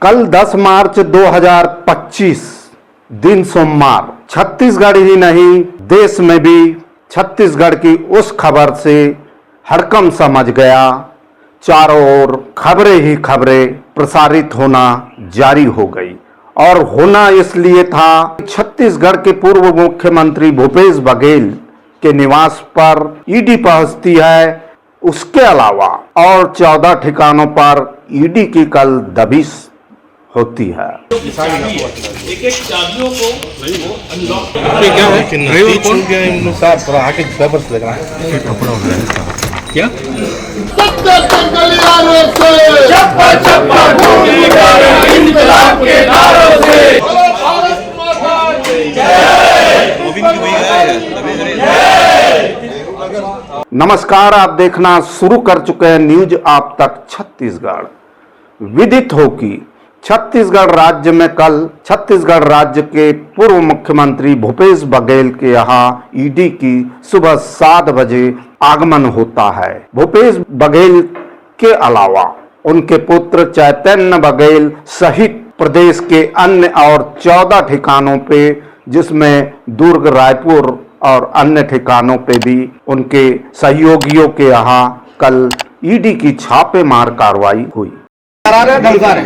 कल 10 मार्च 2025 दिन सोमवार छत्तीसगढ़ ही नहीं देश में भी छत्तीसगढ़ की उस खबर से हड़कंप समझ गया। चारों ओर खबरें ही खबरें प्रसारित होना जारी हो गई और होना इसलिए था छत्तीसगढ़ के पूर्व मुख्यमंत्री भूपेश बघेल के निवास पर ईडी पहुंचती है। उसके अलावा और 14 ठिकानों पर ईडी की कल दबिश होती है। एक एक चाबियों को वो अनलॉक क्या है कि ड्राइवर कौन गया इन लोग साहब थोड़ा आके पेपर से लग रहा है कपड़ा हो रहा है क्या चप्पा चप्पा ढूंढी कर इंकलाब के नारों से भारत माता की जय। नमस्कार, आप देखना शुरू कर चुके हैं न्यूज आप तक छत्तीसगढ़। विदित हो कि छत्तीसगढ़ राज्य में कल छत्तीसगढ़ राज्य के पूर्व मुख्यमंत्री भूपेश बघेल के यहाँ ईडी की सुबह 7 बजे आगमन होता है। भूपेश बघेल के अलावा उनके पुत्र चैतन्य बघेल सहित प्रदेश के अन्य और 14 ठिकानों पे, जिसमें दुर्ग, रायपुर और अन्य ठिकानों पे भी उनके सहयोगियों के यहाँ कल ईडी की छापेमार कार्रवाई हुई। धमकार है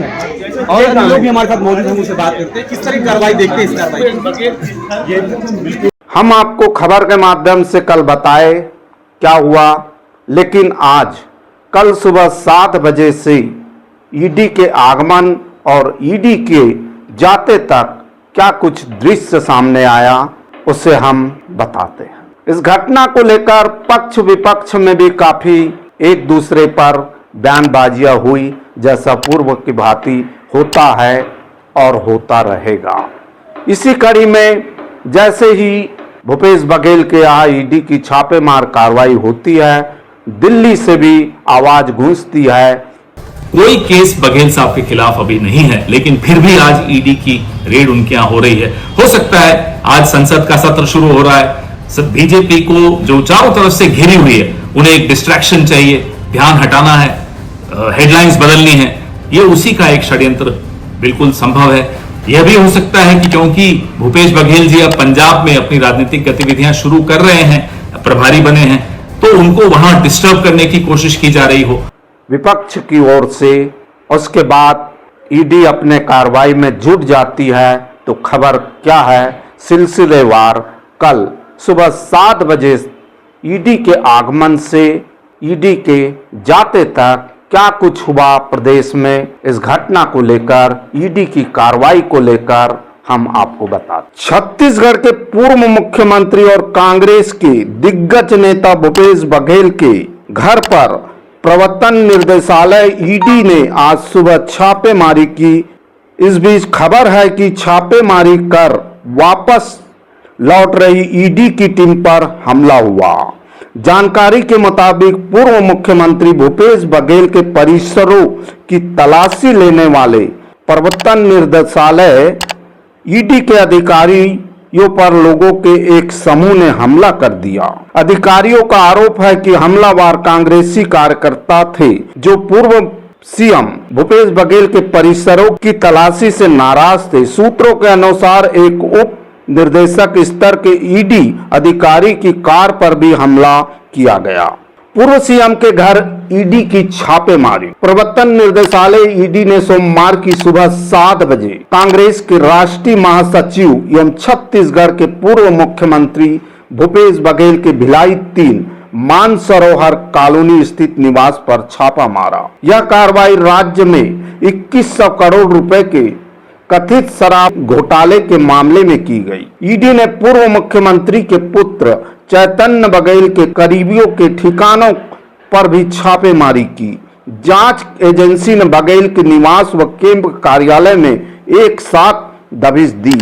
और लोग भी हमारे साथ मौजूद हैं, उनसे बात करते हैं किस तरह की कार्रवाई देखते हैं इस कार्रवाई। हम आपको खबर के माध्यम से कल बताए क्या हुआ, लेकिन आज कल सुबह 7 बजे से ईडी के आगमन और ईडी के जाते तक क्या कुछ दृश्य सामने आया उसे हम बताते हैं। इस घटना को लेकर पक्ष विपक्ष में भी काफी एक दूसरे पर बयानबाजियां हुई, जैसा पूर्व की भांति होता है और होता रहेगा। इसी कड़ी में जैसे ही भूपेश बघेल के यहाँ ईडी की छापेमार कार्रवाई होती है, दिल्ली से भी आवाज गूंजती है। कोई केस बघेल साहब के खिलाफ अभी नहीं है, लेकिन फिर भी आज ईडी की रेड उनके यहाँ हो रही है। हो सकता है आज संसद का सत्र शुरू हो रहा है, बीजेपी को जो चारों तरफ से घिरी हुई है उन्हें एक डिस्ट्रैक्शन चाहिए, ध्यान हटाना है, हेडलाइंस बदलनी है। ये उसी का एक षड्यंत्र बिल्कुल संभव है। यह भी हो सकता है कि क्योंकि भूपेश बघेल जी अब पंजाब में अपनी राजनीतिक गतिविधियां शुरू कर रहे हैं, प्रभारी बने हैं, तो उनको वहां डिस्टर्ब करने की कोशिश की जा रही हो विपक्ष की ओर से। उसके बाद ईडी अपने कार्रवाई में जुट जाती है। तो खबर क्या है, सिलसिलेवार कल सुबह 7 बजे ईडी के आगमन से ईडी के जाते तक क्या कुछ हुआ प्रदेश में, इस घटना को लेकर, ईडी की कार्रवाई को लेकर हम आपको बताते। छत्तीसगढ़ के पूर्व मुख्यमंत्री और कांग्रेस के दिग्गज नेता भूपेश बघेल के घर पर प्रवर्तन निर्देशालय ईडी ने आज सुबह छापेमारी की। इस बीच खबर है कि छापेमारी कर वापस लौट रही ईडी की टीम पर हमला हुआ। जानकारी के मुताबिक पूर्व मुख्यमंत्री भूपेश बघेल के परिसरों की तलाशी लेने वाले प्रवर्तन निर्देशालय ईडी के अधिकारियों पर लोगों के एक समूह ने हमला कर दिया। अधिकारियों का आरोप है कि हमलावर कांग्रेसी कार्यकर्ता थे जो पूर्व सीएम भूपेश बघेल के परिसरों की तलाशी से नाराज थे। सूत्रों के अनुसार एक उप निर्देशक स्तर के ईडी अधिकारी की कार पर भी हमला किया गया। पूर्व सीएम के घर ईडी की छापेमारी। प्रवर्तन निर्देशालय ईडी ने सोमवार की सुबह 7 बजे कांग्रेस के राष्ट्रीय महासचिव एवं छत्तीसगढ़ के पूर्व मुख्यमंत्री भूपेश बघेल के भिलाई 3 मानसरोवर कॉलोनी स्थित निवास पर छापा मारा। यह कार्रवाई राज्य में 2100 करोड़ रुपए के कथित शराब घोटाले के मामले में की गई। ईडी ने पूर्व मुख्यमंत्री के पुत्र चैतन्य बघेल के करीबियों के ठिकानों पर भी छापेमारी की। जांच एजेंसी ने बघेल के निवास व कैंप कार्यालय में एक साथ दबिश दी।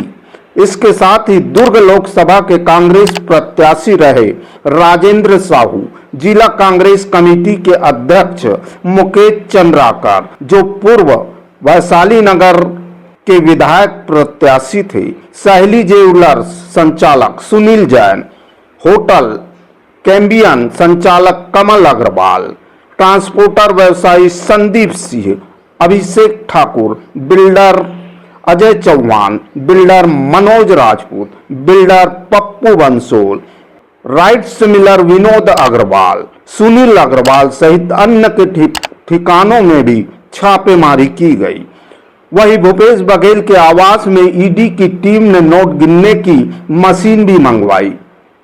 इसके साथ ही दुर्ग लोकसभा के कांग्रेस प्रत्याशी रहे राजेंद्र साहू, जिला कांग्रेस कमेटी के अध्यक्ष मुकेश चंद्राकर, जो पूर्व वैशाली नगर के विधायक प्रत्याशी थे, सहेली ज्वेलर्स संचालक सुनील जैन, होटल कैम्बियन संचालक कमल अग्रवाल, ट्रांसपोर्टर व्यवसायी Sandeep Singh Abhishek Thakur, builder Ajay Chauhan, builder Manoj Rajput, builder Pappu Bansol, rice miller Vinod Agrawal, Sunil Agrawal सहित अन्य के ठिकानों में भी छापेमारी की गई। वहीं भूपेश बघेल के आवास में ईडी की टीम ने नोट गिनने की मशीन भी मंगवाई।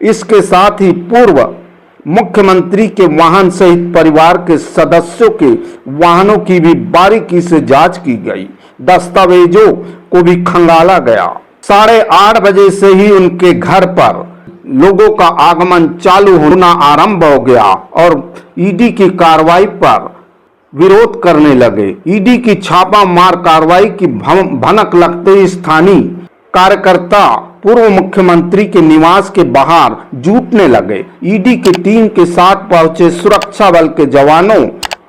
इसके साथ ही पूर्व मुख्यमंत्री के वाहन सहित परिवार के सदस्यों के वाहनों की भी बारीकी से जांच की गई। दस्तावेजों को भी खंगाला गया। 8:30 बजे से ही उनके घर पर लोगों का आगमन चालू होना आरंभ हो गया और ईडी की कार्रवाई पर विरोध करने लगे। ईडी की छापा मार कार्रवाई की भनक लगते ही स्थानीय कार्यकर्ता पूर्व मुख्यमंत्री के निवास के बाहर जुटने लगे। ईडी की टीम के साथ पहुंचे सुरक्षा बल के जवानों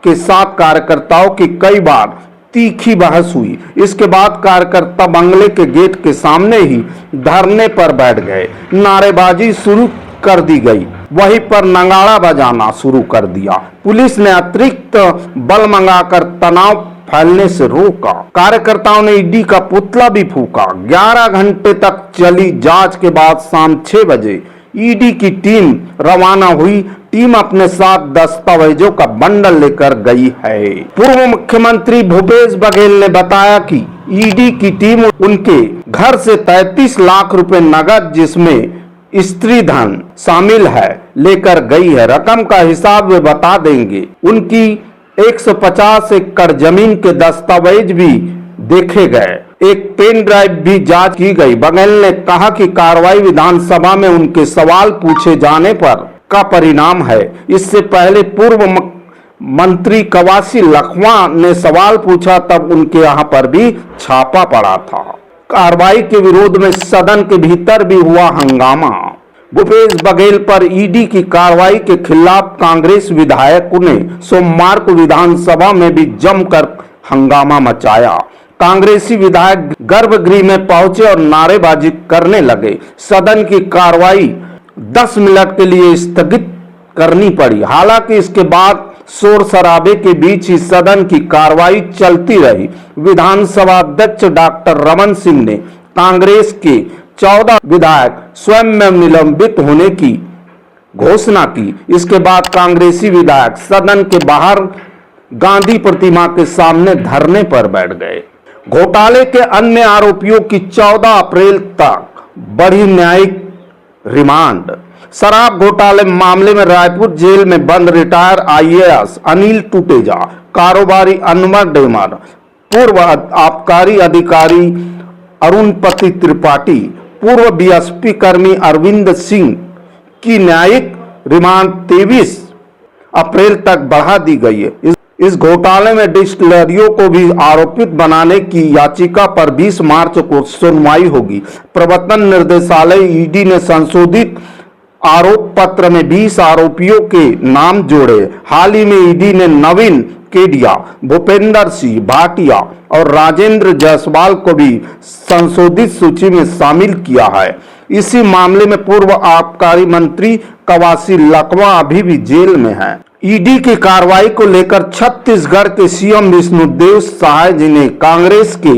के साथ कार्यकर्ताओं की कई बार तीखी बहस हुई। इसके बाद कार्यकर्ता बंगले के गेट के सामने ही धरने पर बैठ गए। नारेबाजी शुरू कर दी गई। वहीं पर नगाड़ा बजाना शुरू कर दिया। पुलिस ने अतिरिक्त बल मंगाकर तनाव फैलने से रोका। कार्यकर्ताओं ने ईडी का पुतला भी फूका। 11 घंटे तक चली जांच के बाद शाम 6 बजे ईडी की टीम रवाना हुई। टीम अपने साथ दस्तावेजों का बंडल लेकर गई है। पूर्व मुख्यमंत्री भूपेश बघेल ने बताया कि ईडी की टीम उनके घर से 33 लाख रुपए नगद, जिसमें स्त्री धन शामिल है, लेकर गई है। रकम का हिसाब वे बता देंगे। उनकी 150 एकड़ जमीन के दस्तावेज भी देखे गए। एक पेन ड्राइव भी जांच की गई। बघेल ने कहा कि कार्रवाई विधानसभा में उनके सवाल पूछे जाने पर का परिणाम है। इससे पहले पूर्व मंत्री कवासी लखवा ने सवाल पूछा, तब उनके यहां पर भी छापा पड़ा था। कार्रवाई के विरोध में सदन के भीतर भी हुआ हंगामा। भूपेश बघेल पर ईडी की कार्रवाई के खिलाफ कांग्रेस विधायकों ने सोमवार को विधानसभा में भी जमकर हंगामा मचाया। कांग्रेसी विधायक गर्भगृह में पहुंचे और नारेबाजी करने लगे। सदन की कार्रवाई 10 मिनट के लिए स्थगित करनी पड़ी। हालांकि इसके बाद शोर शराबे के बीच ही सदन की कार्रवाई चलती रही। विधानसभा अध्यक्ष डॉक्टर रमन सिंह ने कांग्रेस के 14 विधायक स्वयं में निलंबित होने की घोषणा की। इसके बाद कांग्रेसी विधायक सदन के बाहर गांधी प्रतिमा के सामने धरने पर बैठ गए। घोटाले के अन्य आरोपियों की 14 अप्रैल तक बढ़ी न्यायिक रिमांड। शराब घोटाले मामले में रायपुर जेल में बंद रिटायर आईएएस अनिल टूटेजा, कारोबारी अनवर डेमर, पूर्व आबकारी अधिकारी अरुणपति त्रिपाठी, पूर्व बीएसपी कर्मी अरविंद सिंह की न्यायिक रिमांड 23 अप्रैल तक बढ़ा दी गई है। इस घोटाले में डिस्टिलरियों को भी आरोपित बनाने की याचिका पर 20 मार्च को सुनवाई होगी। प्रवर्तन निर्देशालय ईडी ने संशोधित आरोप पत्र में 20 आरोपियों के नाम जोड़े। हाल ही में ईडी ने नवीन केडिया, भूपेंद्र सिंह भाटिया और राजेंद्र जायसवाल को भी संशोधित सूची में शामिल किया है। इसी मामले में पूर्व आबकारी मंत्री कवासी लखवा अभी भी जेल में है। ईडी की कार्रवाई को लेकर छत्तीसगढ़ के सीएम विष्णुदेव साय जी ने कांग्रेस के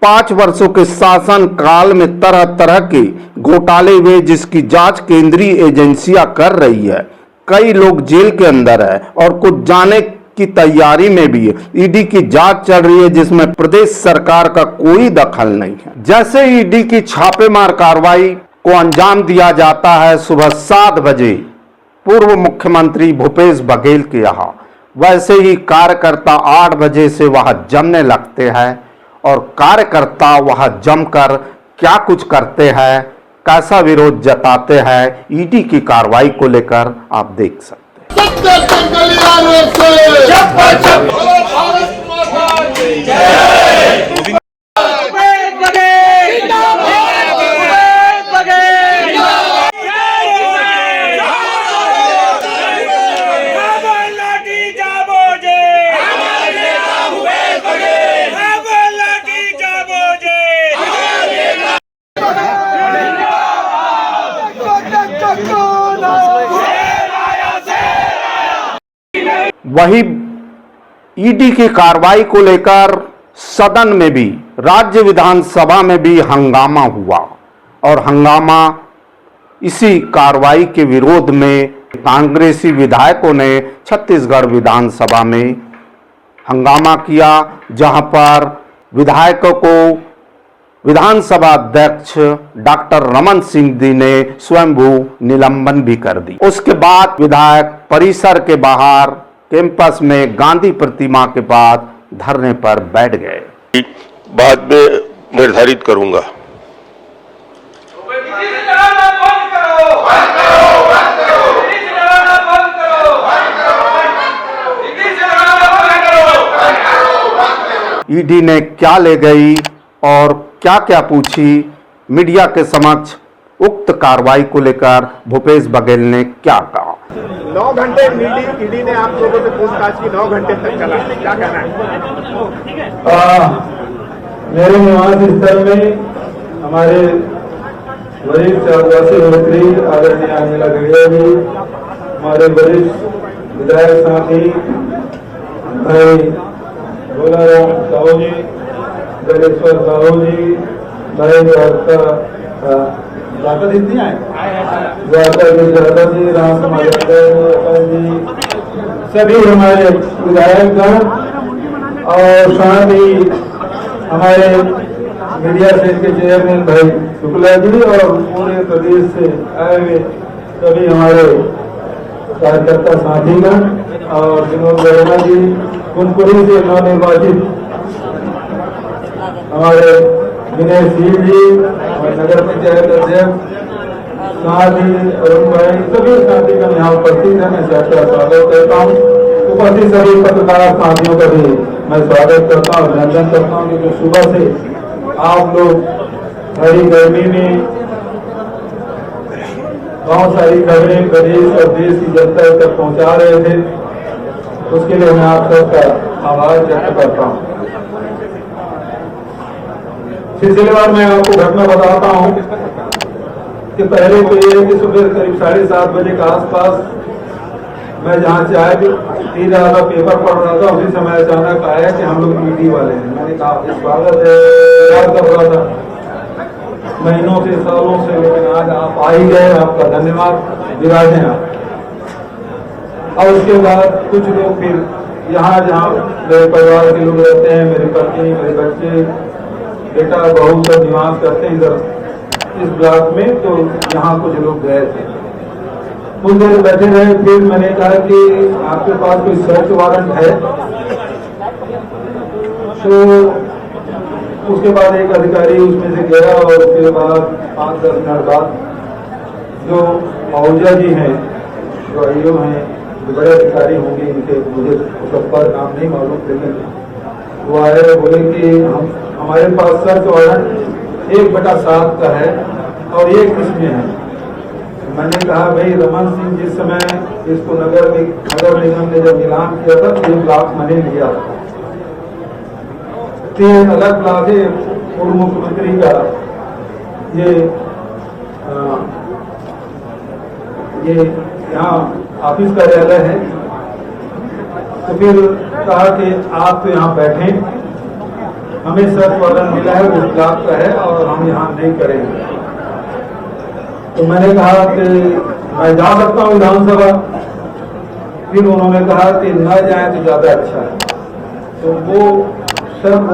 5 वर्षों के शासन काल में तरह तरह के घोटाले हुए, जिसकी जांच केंद्रीय एजेंसियां कर रही है। कई लोग जेल के अंदर है और कुछ जाने की तैयारी में भी है। ईडी की जांच चल रही है, जिसमें प्रदेश सरकार का कोई दखल नहीं है। जैसे ईडी की छापेमार कार्रवाई को अंजाम दिया जाता है सुबह 7 बजे पूर्व मुख्यमंत्री भूपेश बघेल के यहाँ, वैसे ही कार्यकर्ता 8 बजे से वहां जमने लगते हैं और कार्यकर्ता वहां जमकर क्या कुछ करते हैं, कैसा विरोध जताते हैं, ईडी की कार्रवाई को लेकर आप देख सकते हैं। वही ईडी की कार्रवाई को लेकर सदन में भी, राज्य विधानसभा में भी हंगामा हुआ और हंगामा इसी कार्रवाई के विरोध में कांग्रेसी विधायकों ने छत्तीसगढ़ विधानसभा में हंगामा किया, जहां पर विधायकों को विधानसभा अध्यक्ष डॉक्टर रमन सिंह जी ने स्वयंभू निलंबन भी कर दी। उसके बाद विधायक परिसर के बाहर कैंपस में गांधी प्रतिमा के पास धरने पर बैठ गए। बाद में निर्धारित करूंगा। ईडी ने क्या ले गई और क्या क्या पूछी, मीडिया के समक्ष उक्त कार्रवाई को लेकर भूपेश बघेल ने क्या कहा। 9 घंटे ईडी ने आप लोगों से पूछताछ की, 9 घंटे तक चला, क्या कहना है? मेरे निवास स्थल में हमारे वरिष्ठ आदिवासी मंत्री आदरणीय अनिल गड़िया जी, हमारे वरिष्ठ विधायक साथी भाई भोलाराम साहू जी, दलेश्वर साहू जी, भाई द्वारका जी, राम कुमार जी, सभी हमारे विधायकगण और साथ ही हमारे मीडिया सेल के चेयरमैन भाई शुक्ला जी और पूरे प्रदेश से आए हुए सभी हमारे कार्यकर्ता साथीगण और विनोद वर्मा जी, कुनकुरी से नवनिर्वाचित हमारे विनय सिंह जी, हमारे नगर पंचायत अध्यक्ष, साथ ही अरुण भाई, सभी साथीगण यहाँ उपस्थित हैं। मैं सबका स्वागत करता हूँ। उपस्थित सभी पत्रकार साथियों का भी मैं स्वागत करता हूँ, अभिनंदन करता हूँ, क्योंकि सुबह से आप लोग हरी गर्मी में बहुत सारी खबरें प्रदेश और देश की जनता तक पहुंचा रहे थे। उसके लिए मैं आप सबका आभार व्यक्त करता हूं। सिलसिलेवार मैं आपको घटना बताता हूं कि पहले तो ये है कि सुबह करीब 7:30 बजे के आसपास मैं जहां से आया पी रहा था, पेपर पढ़ रहा था, उसी समय अचानक आया कि हम लोग ईडी वाले हैं। मैंने कहा स्वागत है, याद कर रहा था महीनों से, सालों से, लेकिन आज आप आ ही गए, आपका धन्यवाद, विराजें आप। और उसके बाद कुछ लोग फिर यहाँ जहाँ मेरे परिवार के लोग रहते हैं, मेरी पत्नी, मेरे बच्चे, बेटा, बहू सब निवास करते हैं इधर इस ब्लॉक में, तो यहाँ कुछ लोग गए थे, कुछ देर बैठे रहे। फिर मैंने कहा कि आपके पास कोई सर्च वारंट है? तो उसके बाद एक अधिकारी उसमें से गया और उसके बाद 5-10 मिनट बाद जो आहूजा जी हैं, जो आईओ हैं, जो बड़े अधिकारी होंगे, इनके मुझे सबका नाम नहीं मालूम, लेकिन वो आए और बोले कि हमारे पास सर्च वारंट 1/7 का है और ये किसमें है? मैंने कहा भाई रमन सिंह जिस समय इसको नगर निगम ने जब ऐलान किया था तो 1 लाख मैंने लिया था। 3 अलग ब्लॉक है, पूर्व मुख्यमंत्री का ये यहाँ ऑफिस कार्यालय है। तो फिर कहा कि आप तो यहाँ बैठे, हमें सर्च वारंट मिला है, उस ब्लॉक का है और हम यहाँ नहीं करेंगे। तो मैंने कहा कि मैं जा सकता हूँ विधानसभा। फिर उन्होंने कहा कि न जाए तो ज्यादा अच्छा है। तो वो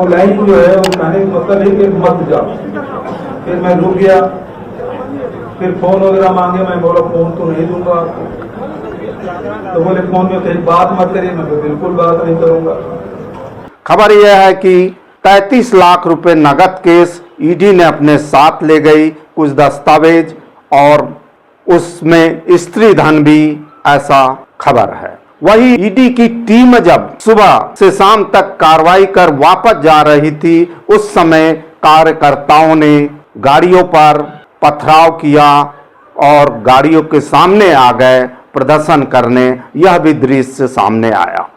लाइन जो है वो कहने का मतलब है कि मत जाओ। फिर मैं रुक गया, फिर फोन वगैरह मांगे, मैं बोला फोन तो नहीं दूंगा आपको। तो बोले फोन में कहीं बात मत करिए, मैं तो बिल्कुल बात नहीं करूंगा। खबर यह है कि 33 लाख रुपए नगद केस ईडी ने अपने साथ ले गई, कुछ दस्तावेज और उसमें स्त्री धन भी, ऐसा खबर है। वही ईडी की टीम जब सुबह से शाम तक कार्रवाई कर वापस जा रही थी, उस समय कार्यकर्ताओं ने गाड़ियों पर पथराव किया और गाड़ियों के सामने आ गए प्रदर्शन करने। यह भी दृश्य सामने आया।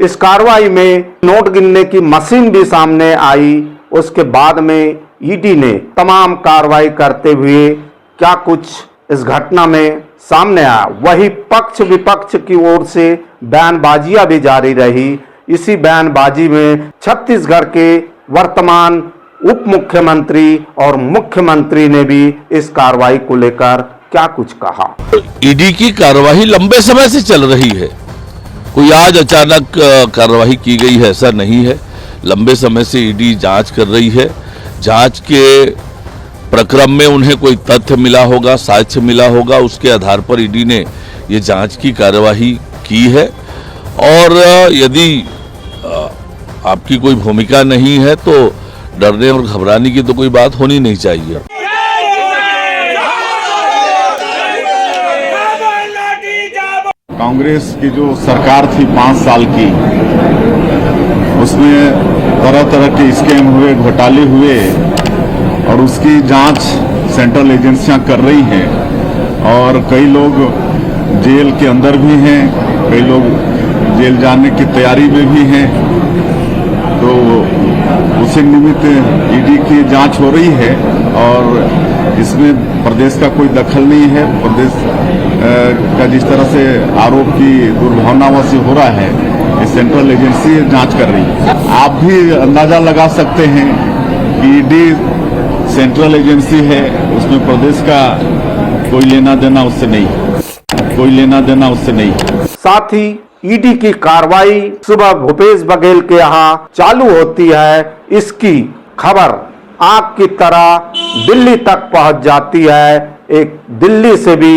इस कार्रवाई में नोट गिनने की मशीन भी सामने आई। उसके बाद में ईडी ने तमाम कार्रवाई करते हुए क्या कुछ इस घटना में सामने आया। वही पक्ष विपक्ष की ओर से बयानबाजियां भी जारी रही। इसी बयानबाजी में छत्तीसगढ़ के वर्तमान उप मुख्यमंत्री और मुख्यमंत्री ने भी इस कार्रवाई को लेकर क्या कुछ कहा। ईडी की कार्रवाई लंबे समय से चल रही है, कोई आज अचानक कार्रवाई की गई है ऐसा नहीं है। लंबे समय से ईडी जांच कर रही है। जांच के प्रक्रम में उन्हें कोई तथ्य मिला होगा, साक्ष्य मिला होगा, उसके आधार पर ईडी ने ये जांच की कार्रवाई की है। और यदि आपकी कोई भूमिका नहीं है तो डरने और घबराने की तो कोई बात होनी नहीं चाहिए। कांग्रेस की जो सरकार थी 5 साल की, उसमें तरह तरह के स्कैम हुए, घोटाले हुए और उसकी जांच सेंट्रल एजेंसियां कर रही हैं और कई लोग जेल के अंदर भी हैं, कई लोग जेल जाने की तैयारी में भी हैं। तो उसी निमित्त ईडी की जांच हो रही है और इसमें प्रदेश का कोई दखल नहीं है। प्रदेश का जिस तरह से आरोप की दुर्भावनाओं से हो रहा है, ये सेंट्रल एजेंसी जांच कर रही है। आप भी अंदाजा लगा सकते हैं कि ईडी सेंट्रल एजेंसी है, उसमें प्रदेश का कोई लेना देना उससे नहीं, कोई लेना देना उससे नहीं। साथ ही ईडी की कार्रवाई सुबह भूपेश बघेल के यहाँ चालू होती है, इसकी खबर आग की तरह दिल्ली तक पहुंच जाती है। एक दिल्ली से भी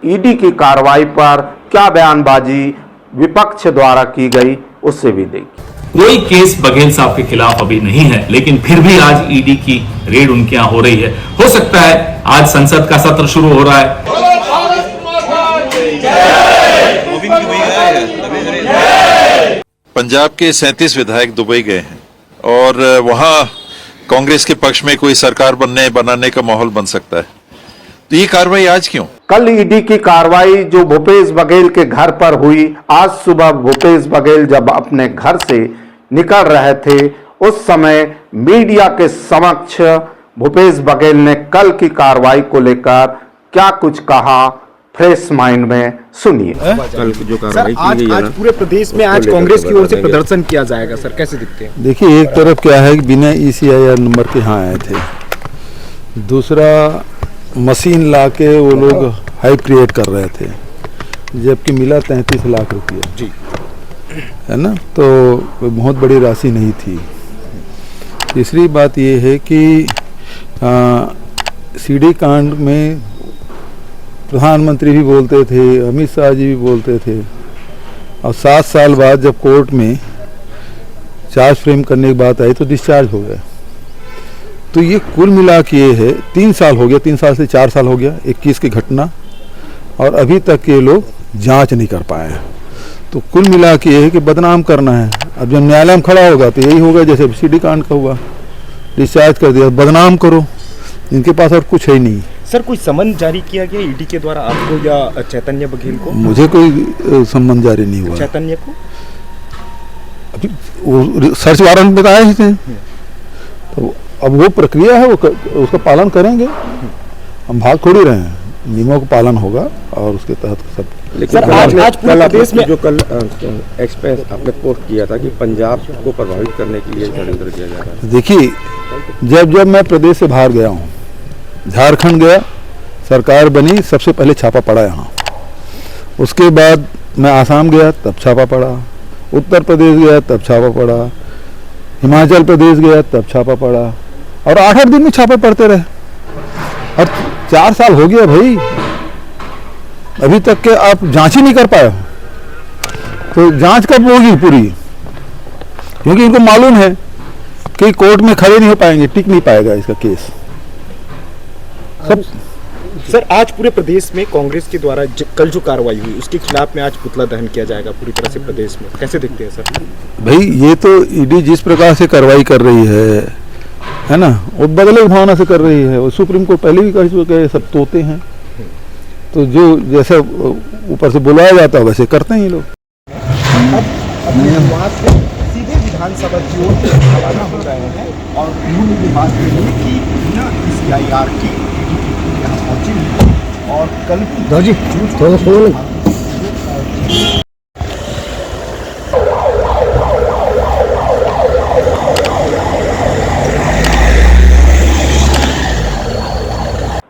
ईडी की कार्रवाई पर क्या बयानबाजी विपक्ष द्वारा की गई, उससे भी देखिए। कोई केस बघेल साहब के खिलाफ अभी नहीं है, लेकिन फिर भी आज ईडी की रेड उनके यहां हो रही है। हो सकता है आज संसद का सत्र शुरू हो रहा है। पंजाब के 37 विधायक दुबई गए हैं और वहां कांग्रेस के पक्ष में कोई सरकार बनाने का माहौल बन सकता है। तो ये कार्रवाई आज क्यों? कल ईडी की कार्रवाई जो भूपेश बघेल के घर पर हुई, आज सुबह भूपेश बघेल जब अपने घर से निकल रहे थे, उस समय मीडिया के समक्ष भूपेश बघेल ने कल की कार्रवाई को लेकर क्या कुछ कहा। फ्रेश माइंड में सुनिए। कल जो कार्रवाई की गई है, आज पूरे प्रदेश में आज कांग्रेस की ओर से प्रदर्शन किया जाएगा सर, कैसे दिखते हैं? देखिए, एक तरफ क्या है कि बिना ECIR नंबर के यहाँ आए थे, दूसरा मशीन ला के वो लोग हाइप क्रिएट कर रहे थे, जबकि मिला 33 लाख रुपया जी, है ना, तो बहुत बड़ी राशि नहीं थी। तीसरी बात ये है कि सीडी कांड में प्रधानमंत्री भी बोलते थे, अमित शाह जी भी बोलते थे, और 7 साल बाद जब कोर्ट में चार्ज फ्रेम करने की बात आई तो डिस्चार्ज हो गए। तो ये कुल मिला के ये है 3 साल हो गया, 3 साल से 4 साल हो गया 21 की घटना, और अभी तक ये लोग जांच नहीं कर पाए हैं। तो कुल मिला के ये है कि बदनाम करना है। अब जब न्यायालय में खड़ा होगा तो यही होगा जैसे सीडी कांड का हुआ, डिस्चार्ज कर दिया, बदनाम करो, इनके पास और कुछ है ही नहीं। सर, कोई समन जारी किया गया ईडी के द्वारा आपको या चैतन्य बघेल को? मुझे कोई समन जारी नहीं हुआ। चैतन्य को अभी वो सर्च वारंट बताए थे, तो अब वो प्रक्रिया है, वो उसका पालन करेंगे। हम भाग थोड़ी रहे हैं, नियमों का पालन होगा और उसके तहत सब। लेकिन आज पूरे देश में जो कल एक्सप्रेस आपने पोस्ट किया था कि पंजाब को प्रभावित करने के लिए षड्यंत्र किया जा रहा है। देखिए, जब मैं प्रदेश से बाहर गया हूँ, झारखंड गया, सरकार बनी, सबसे पहले छापा पड़ा यहाँ। उसके बाद मैं आसाम गया, तब छापा पड़ा, उत्तर प्रदेश गया, तब छापा पड़ा, हिमाचल प्रदेश गया, तब छापा पड़ा, और 8-8 दिन में छापे पड़ते रहे। और 4 साल हो गया भाई, अभी तक के आप जांच ही नहीं कर पाए। तो जांच कब होगी पूरी? क्योंकि इनको मालूम है कि कोर्ट में खड़े नहीं हो पाएंगे, टिक नहीं पाएगा इसका केस सब। सर, आज पूरे प्रदेश में कांग्रेस के द्वारा कल जो कार्रवाई हुई उसके खिलाफ में आज पुतला दहन किया जाएगा पूरी तरह से प्रदेश में, कैसे देखते हैं सर? भाई, ये तो ईडी जिस प्रकार से कार्रवाई कर रही है ना, वो बदले भावना से कर रही है। वो सुप्रीम कोर्ट पहले भी कह चुके हैं, सब तोते हैं, तो जो जैसा ऊपर से बुलाया जाता है वैसे करते हैं ये लोग। वहाँ से सीधे विधानसभा की ओर रवाना हो रहे हैं और उन्होंने ये बात कही कि बिना ECIR की यहाँ पहुंची और कल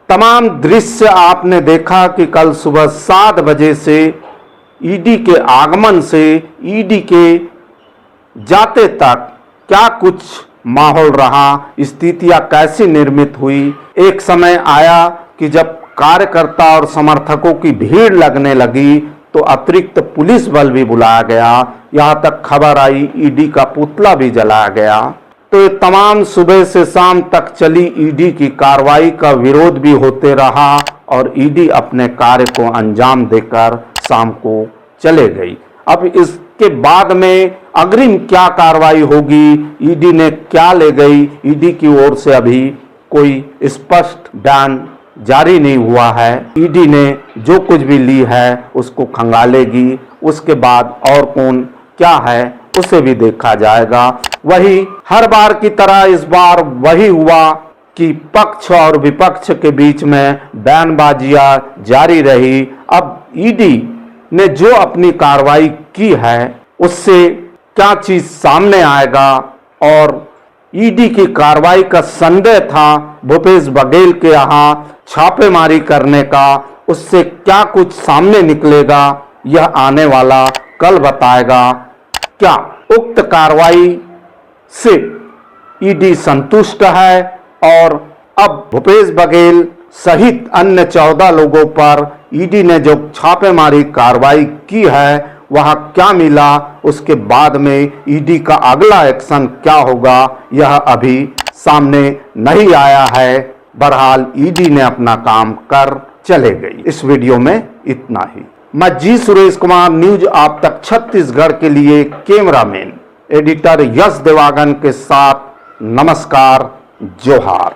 तमाम दृश्य आपने देखा कि कल सुबह 7 बजे से ईडी के आगमन से ईडी के जाते तक क्या कुछ माहौल रहा, स्थितियां कैसी निर्मित हुई। एक समय आया कि जब कार्यकर्ता और समर्थकों की भीड़ लगने लगी तो अतिरिक्त पुलिस बल भी बुलाया गया, यहां तक खबर आई ईडी का पुतला भी जलाया गया। तो ये तमाम सुबह से शाम तक चली ईडी की कार्रवाई का विरोध भी होते रहा और ईडी अपने कार्य को अंजाम देकर शाम को चले गई। अब इसके बाद में अग्रिम क्या कार्रवाई होगी, ईडी ने क्या ले गई, ईडी की ओर से अभी कोई स्पष्ट बयान जारी नहीं हुआ है। ईडी ने जो कुछ भी ली है उसको खंगालेगी, उसके बाद और कौन क्या है उसे भी देखा जाएगा। वही हर बार की तरह इस बार वही हुआ कि पक्ष और विपक्ष के बीच में बयानबाजियां जारी रही। अब ईडी ने जो अपनी कार्रवाई की है उससे क्या चीज सामने आएगा और ईडी की कार्रवाई का संदेह था भूपेश बघेल के यहाँ छापेमारी करने का, उससे क्या कुछ सामने निकलेगा यह आने वाला कल बताएगा। क्या उक्त कार्रवाई से ईडी संतुष्ट है और अब भूपेश बघेल सहित अन्य 14 लोगों पर ईडी ने जो छापेमारी कार्रवाई की है वहां क्या मिला, उसके बाद में ईडी का अगला एक्शन क्या होगा यह अभी सामने नहीं आया है। बहरहाल ईडी ने अपना काम कर चले गई। इस वीडियो में इतना ही। मैं जी सुरेश कुमार, न्यूज आप तक छत्तीसगढ़ के लिए कैमरामैन एडिटर यश देवागन के साथ नमस्कार, जोहार।